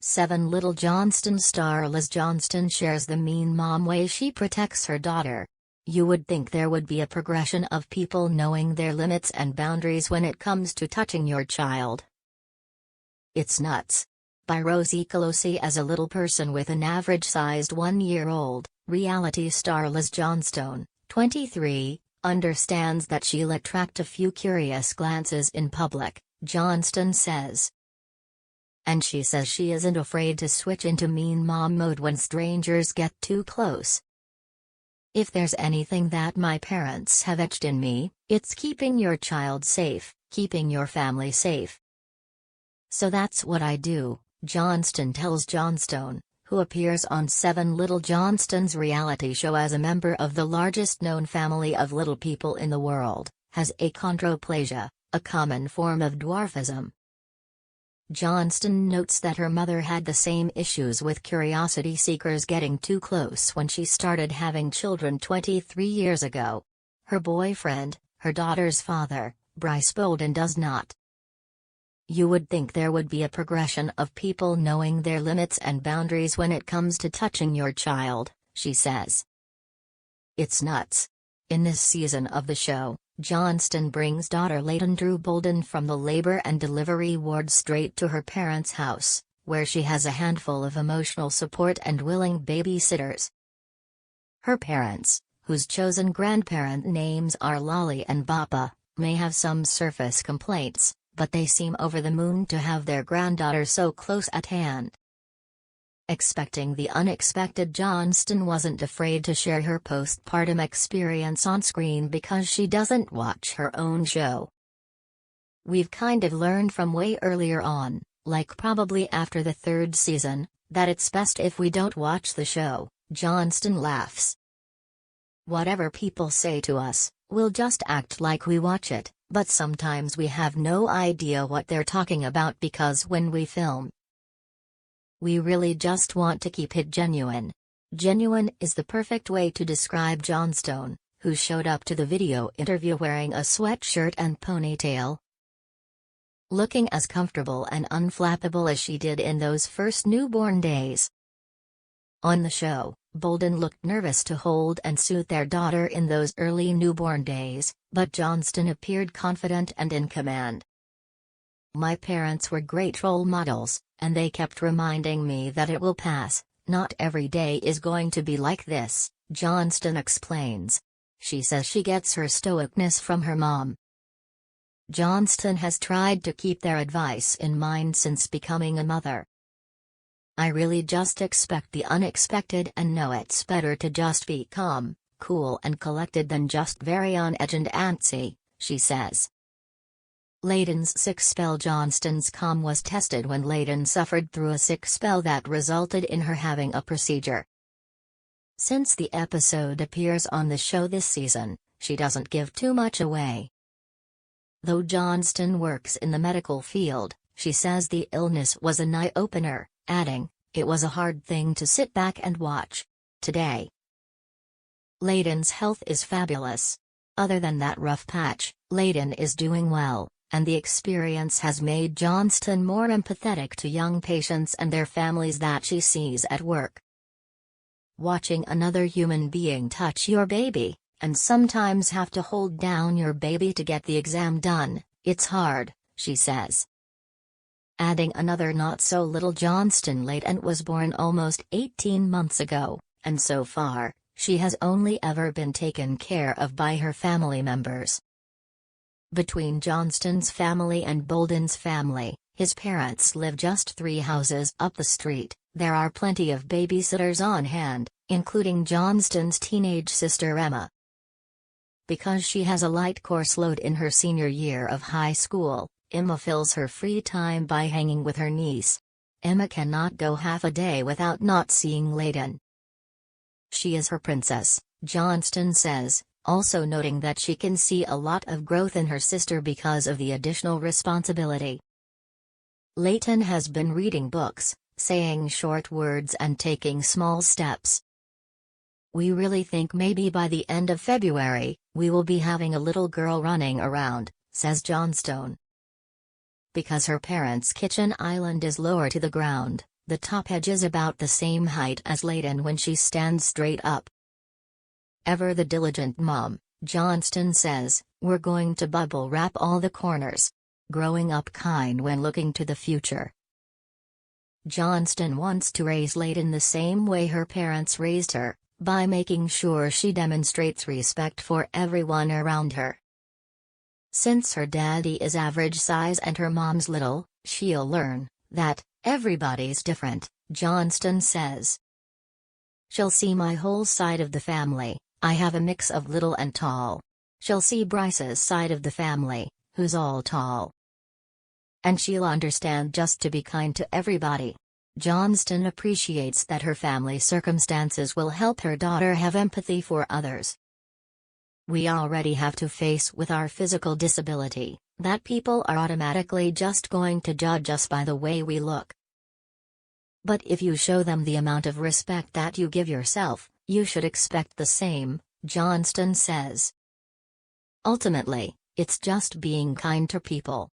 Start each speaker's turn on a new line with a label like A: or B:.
A: 7 Little Johnstons star Liz Johnston shares the mean mom way she protects her daughter. You would think there would be a progression of people knowing their limits and boundaries when it comes to touching your child. It's nuts. By Rosie Colosi. As a little person with an average-sized 1-year-old, reality star Liz Johnstone, 23, understands that she'll attract a few curious glances in public, Johnston says. And she says she isn't afraid to switch into mean mom mode when strangers get too close. If there's anything that my parents have etched in me, it's keeping your child safe, keeping your family safe. So that's what I do, Johnston tells Johnstone, who appears on 7 Little Johnstons reality show as a member of the largest known family of little people in the world, has achondroplasia, a common form of dwarfism. Johnston notes that her mother had the same issues with curiosity seekers getting too close when she started having children 23 years ago. Her boyfriend, her daughter's father, Bryce Bolden, does not. You would think there would be a progression of people knowing their limits and boundaries when it comes to touching your child, she says. It's nuts. In this season of the show, Johnston brings daughter Layton Drew Bolden from the labor and delivery ward straight to her parents' house, where she has a handful of emotional support and willing babysitters. Her parents, whose chosen grandparent names are Lolly and Bappa, may have some surface complaints, but they seem over the moon to have their granddaughter so close at hand. Expecting the unexpected, Johnston wasn't afraid to share her postpartum experience on screen because she doesn't watch her own show. We've kind of learned from way earlier on, like probably after the 3rd season, that it's best if we don't watch the show, Johnston laughs. Whatever people say to us, we'll just act like we watch it, but sometimes we have no idea what they're talking about because when we film, we really just want to keep it genuine. Genuine is the perfect way to describe Johnstone, who showed up to the video interview wearing a sweatshirt and ponytail, looking as comfortable and unflappable as she did in those first newborn days. On the show, Bolden looked nervous to hold and soothe their daughter in those early newborn days, but Johnston appeared confident and in command. My parents were great role models, and they kept reminding me that it will pass, not every day is going to be like this, Johnston explains. She says she gets her stoicness from her mom. Johnston has tried to keep their advice in mind since becoming a mother. I really just expect the unexpected and know it's better to just be calm, cool and collected than just very on edge and antsy, she says. Layton's sick spell. Johnston's calm was tested when Layton suffered through a sick spell that resulted in her having a procedure. Since the episode appears on the show this season, she doesn't give too much away. Though Johnston works in the medical field, she says the illness was an eye-opener, adding, "It was a hard thing to sit back and watch. Today, Layton's health is fabulous. Other than that rough patch, Layton is doing well, and the experience has made Johnston more empathetic to young patients and their families that she sees at work. Watching another human being touch your baby, and sometimes have to hold down your baby to get the exam done, it's hard," she says. Adding another not-so-little Johnston. Layton was born almost 18 months ago, and so far, she has only ever been taken care of by her family members. Between Johnston's family and Bolden's family, his parents live just 3 houses up the street. There are plenty of babysitters on hand, including Johnston's teenage sister Emma. Because she has a light course load in her senior year of high school, Emma fills her free time by hanging with her niece. Emma cannot go half a day without not seeing Layton. She is her princess, Johnston says, also noting that she can see a lot of growth in her sister because of the additional responsibility. Layton has been reading books, saying short words and taking small steps. "We really think maybe by the end of February, we will be having a little girl running around," says Johnstone. Because her parents' kitchen island is lower to the ground, The top edge is about the same height as Layton when she stands straight up. Ever the diligent mom, Johnston says, "We're going to bubble wrap all the corners. Growing up kind when looking to the future." Johnston wants to raise Layton the same way her parents raised her, by making sure she demonstrates respect for everyone around her. Since her daddy is average size and her mom's little, she'll learn that everybody's different, Johnston says. She'll see my whole side of the family. I have a mix of little and tall. She'll see Bryce's side of the family, who's all tall. And she'll understand just to be kind to everybody. Johnston appreciates that her family circumstances will help her daughter have empathy for others. We already have to face with our physical disability, that people are automatically just going to judge us by the way we look. But if you show them the amount of respect that you give yourself, you should expect the same, Johnston says. Ultimately, it's just being kind to people.